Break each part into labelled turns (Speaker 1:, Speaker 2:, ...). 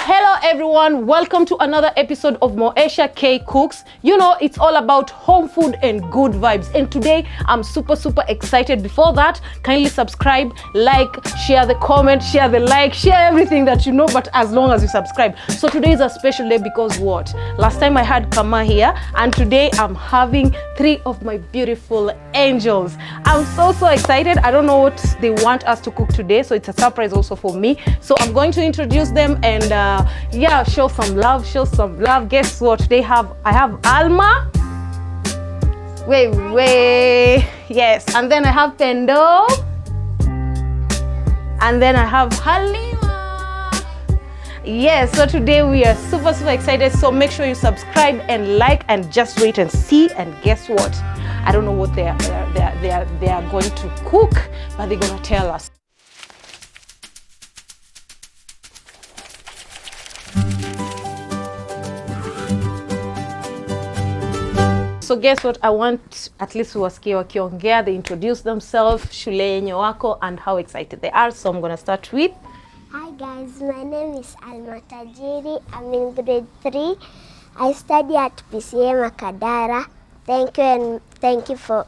Speaker 1: Hello everyone, welcome to another episode of Moesha K Cooks. You know, it's all about home food and good vibes, and today I'm super excited. Before that, kindly subscribe, like, share the comment, share the like, share everything that you know, but as long as you subscribe. So today is a special day because what? Last time I had Kama here, and today I'm having 3 of my beautiful angels. I'm so excited. I don't know what they want us to cook today, so it's a surprise also for me. So I'm going to introduce them and yeah, show some love. Guess what? I have Alma. Wait. Yes, and then I have Pendo. And then I have Halima. Yes, so today we are super excited. So make sure you subscribe and like, and just wait and see. And guess what? I don't know what they are going to cook, but they're gonna tell us. So guess what? I want at least wasikie wakiongea, they introduce themselves, shule yenye wako, and how excited they are. So I'm gonna start with.
Speaker 2: Hi guys, my name is Alma Tajiri. I'm in grade 3. I study at PCA Makadara. Thank you, and thank you for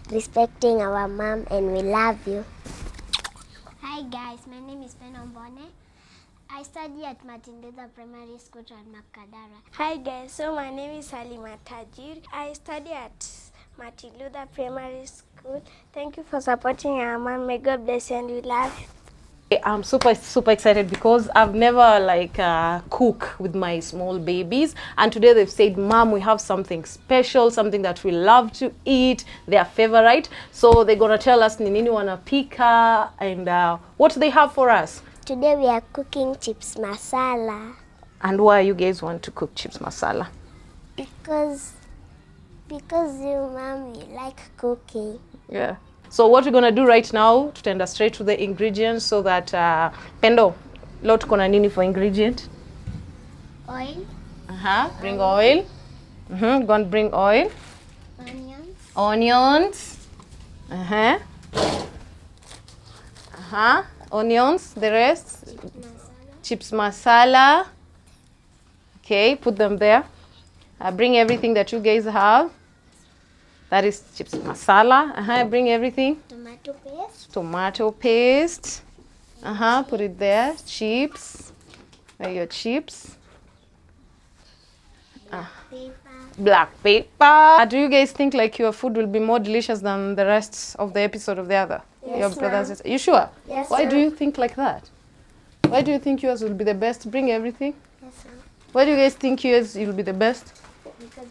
Speaker 2: respecting our mom, and we love you.
Speaker 3: Hi guys, my name is Penombone. I study at Martin Luther Primary School at Makadara.
Speaker 4: Hi guys, so my name is Halima Tajir. I study at Martin Luther Primary School. Thank you for supporting our mom. May God bless you and we love you.
Speaker 1: I'm super excited because I've never cook with my small babies, and today they've said, Mom, we have something special, something that we love to eat, their favorite. So they're gonna tell us ni nini wanapika and what they have for us.
Speaker 2: Today we are cooking chips masala.
Speaker 1: And why you guys want to cook chips masala?
Speaker 2: Because you mom, you like cooking.
Speaker 1: Yeah. So what we're gonna do right now, tutaenda straight to the ingredients so that Pendo, leo tuko na nini for ingredient?
Speaker 3: Oil.
Speaker 1: Bring oil. Go and bring oil. Onions. Onions. The rest. Chips masala. Okay, put them there. Bring everything that you guys have. That is chips masala. Bring everything. Tomato paste. Put it there. Chips. Where are your chips? Black pepper. Do you guys think like your food will be more delicious than the rest of the episode of the other?
Speaker 2: Yes,
Speaker 1: your brothers? You sure?
Speaker 2: Yes.
Speaker 1: Why do you think like that? Why do you think yours will be the best? Bring everything.
Speaker 2: Yes, ma'am.
Speaker 1: Why do you guys think yours will be the best?
Speaker 2: Because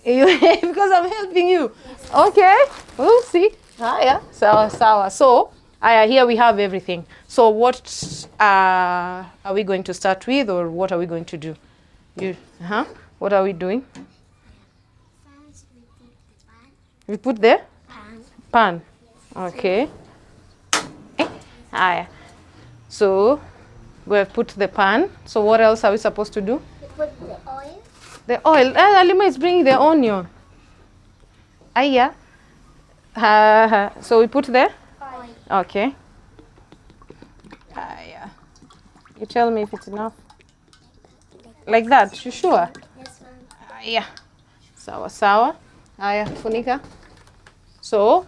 Speaker 2: you are helping us.
Speaker 1: Because I'm helping you. Yes. Okay, we'll see. Yeah. Sawa. So, here we have everything. So what are we going to start with, or what are we going to do? What are we doing?
Speaker 3: First we put the pan.
Speaker 1: We put the pan.
Speaker 3: Yes.
Speaker 1: Okay. So we have put the pan. So what else are we supposed to do?
Speaker 3: We put the oil.
Speaker 1: The oil. Alima is bringing the onion. So we put the
Speaker 3: Oil.
Speaker 1: okay. You tell me if it's enough. Like that. You sure?
Speaker 3: Yes, ma'am.
Speaker 1: Sawa. Funika. So,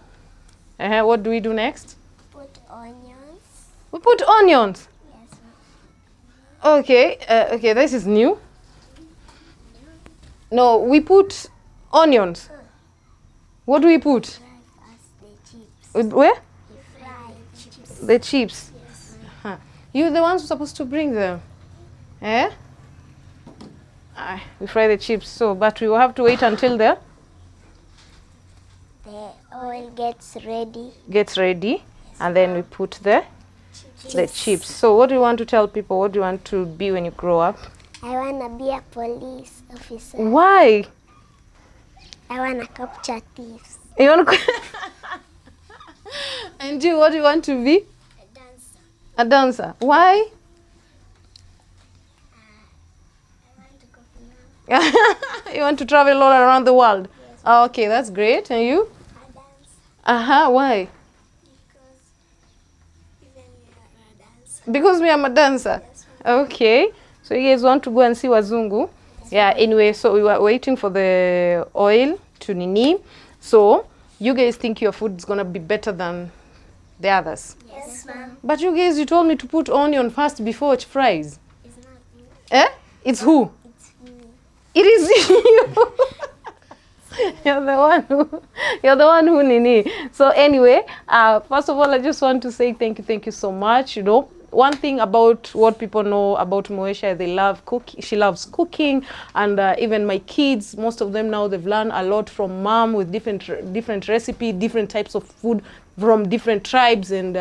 Speaker 1: what do we do next?
Speaker 3: Put onions.
Speaker 1: We put onions.
Speaker 3: Yes, ma'am.
Speaker 1: Okay, this is new. No, we put onions. What do we put?
Speaker 3: Fry first the chips.
Speaker 1: Where?
Speaker 3: We fry chips.
Speaker 1: The chips.
Speaker 3: Yes,
Speaker 1: You're the ones who are supposed to bring them. We fry the chips, but we will have to wait until the
Speaker 2: oil gets ready.
Speaker 1: And then we put the chips. So what do you want to tell people? What do you want to be when you grow up?
Speaker 2: I want to be a police officer.
Speaker 1: Why?
Speaker 2: I want to capture thieves.
Speaker 1: You want to And you, what do you want to be?
Speaker 3: A dancer.
Speaker 1: A dancer. Why?
Speaker 3: I want to go to now.
Speaker 1: You want to travel all around the world?
Speaker 3: Yes.
Speaker 1: Okay, that's great. And you?
Speaker 3: A dance.
Speaker 1: Why?
Speaker 3: Because even we are a dancer.
Speaker 1: Because we are a dancer.
Speaker 3: Yes,
Speaker 1: Okay. So you guys want to go and see Wazungu? Yeah, anyway, so we were waiting for the oil to nini. So you guys think your food is gonna be better than the others?
Speaker 3: Yes, ma'am.
Speaker 1: But you guys, you told me to put onion first before it fries.
Speaker 3: It's not you.
Speaker 1: Eh? It's who?
Speaker 3: It's me.
Speaker 1: It is you. You're the one who nini. So anyway, first of all, I just want to say thank you so much. You know, one thing about what people know about Moesha, they love cooking. She loves cooking, and even my kids, most of them now, they've learned a lot from mom with different recipe, different types of food from different tribes and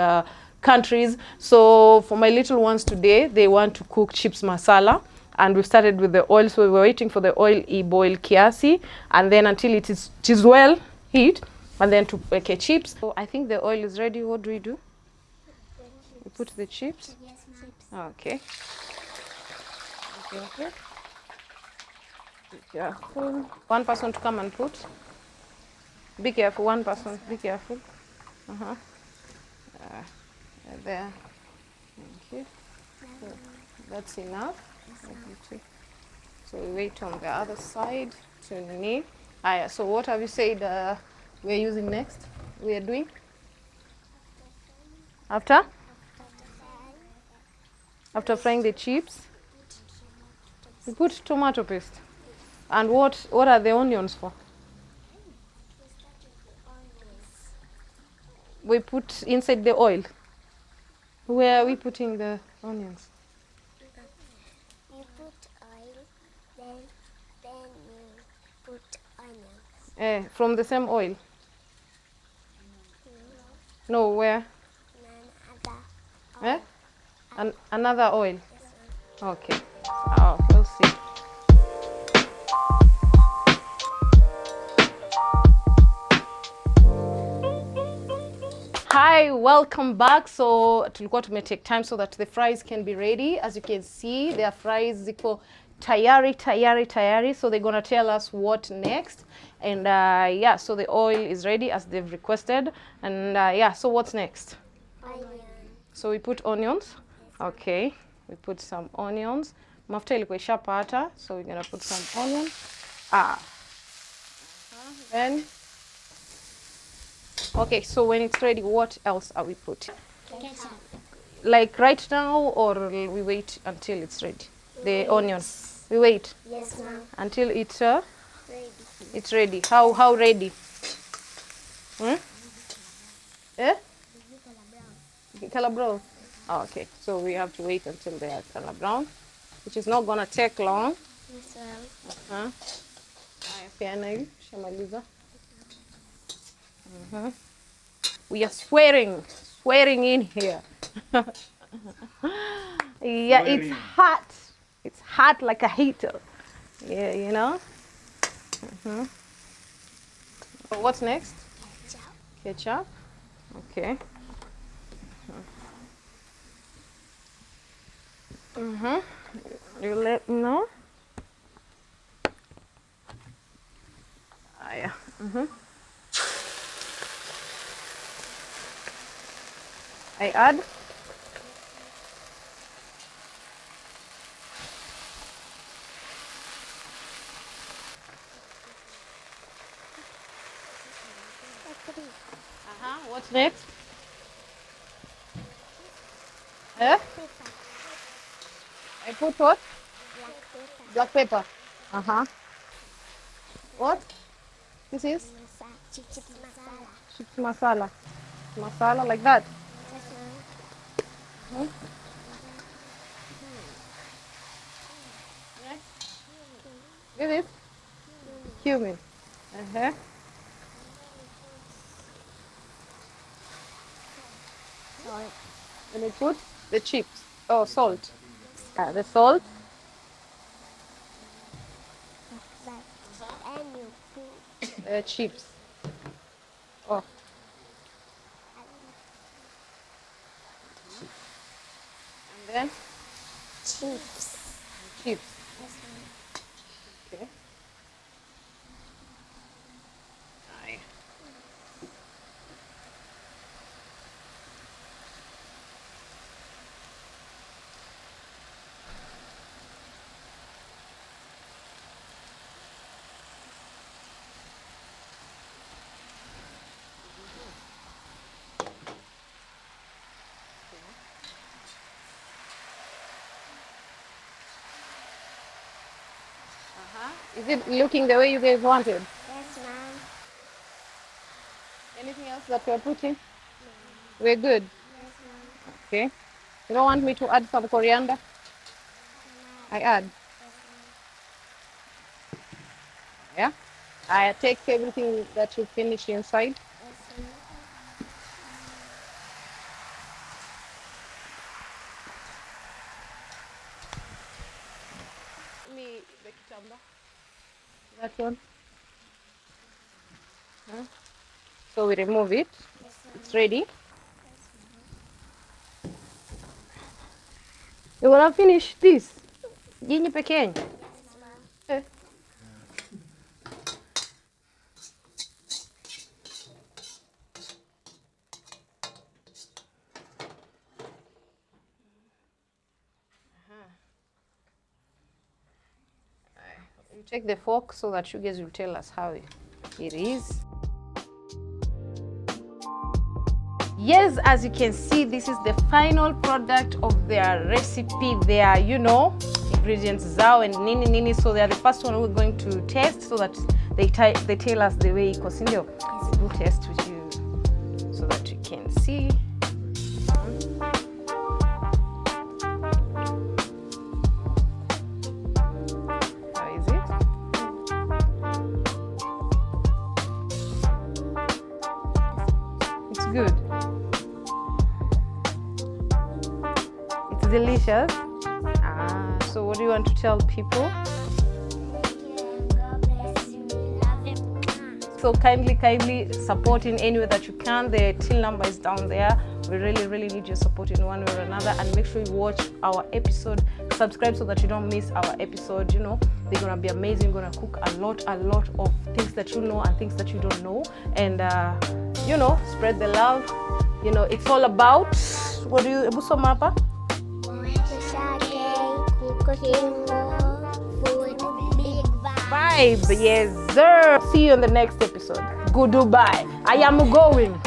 Speaker 1: countries. So for my little ones today, they want to cook chips masala. And we started with the oil, so we were waiting for the oil boil kiasi, and then until it is well heat, and then to make chips. So I think the oil is ready. What do? We put the chips.
Speaker 3: Yes, ma'am.
Speaker 1: Okay. Okay. Be careful. One person to come and put. Be careful. One person. Be careful. There. Thank you. So that's enough. So we wait on the other side to nini. So what have you said we're using next? We are doing? After? After frying the chips, we put tomato paste. And what are the onions for? We put inside the oil. Where are we putting the onions?
Speaker 2: You put oil, then you put onions.
Speaker 1: From the same oil? No, where?
Speaker 2: Another
Speaker 1: Another oil? Okay. Oh, we'll see. Hi, welcome back. So tulikuwa take time so that the fries can be ready. As you can see, their fries ziko tayari. So they're gonna tell us what next. And yeah, so the oil is ready as they've requested. And yeah, so what's next?
Speaker 2: onion.
Speaker 1: So we put onions. Okay, we put some onions. Mafuta ilikuwa ishapata, so we're gonna put some onion. Then okay, so when it's ready, what else are we putting?
Speaker 3: Ketchup.
Speaker 1: Like right now, or we wait until it's ready? The onions. We wait
Speaker 2: Yes, ma'am.
Speaker 1: until it's
Speaker 2: Ready.
Speaker 1: it's ready. How ready? Color brown. Oh, okay, so we have to wait until they are color brown, which is not gonna take long.
Speaker 2: Yes, ma'am.
Speaker 1: We are swearing in here. Yeah, it's hot. It's hot like a heater. Yeah, you know. So what's next? Ketchup. Okay. You let me know. Yeah. I add. What's next? I put what? Black pepper. What? This is
Speaker 2: Chips masala.
Speaker 1: chips masala. Masala like that. This is cumin. Then we put the chips. Oh, salt. The salt.
Speaker 2: And you put
Speaker 1: The chips. Oh. And then
Speaker 2: chips.
Speaker 1: chips. Okay. Is it looking the way you guys wanted?
Speaker 2: Yes, ma'am.
Speaker 1: Anything else that we're putting? We're good. Okay. You don't want me to add some coriander? I add. Yeah. I take everything that you finish inside. Me the kitamba. That one. Huh? So we remove it. It's ready. You wanna finish this? Jinyi peke yenu? Eh. You take the fork so that you guys will tell us how it is. Yes, as you can see, this is the final product of their recipe, their, ingredients zao and nini. So they are the first one we're going to test so that they tell us the way iko, si ndio? We'll test with you so that you can see. How is it? It's good. It's delicious. So what do you want to tell people? So kindly support in any way that you can. The till number is down there. We really need your support in one way or another, and make sure you watch our episode. Subscribe so that you don't miss our episode. They're gonna be amazing. We're gonna cook a lot of things that you know and things that you don't know, and spread the love. It's all about, what do you Ebusomapa? Vibe. Yes, sir. See you in the next episode. Goodbye. I am going.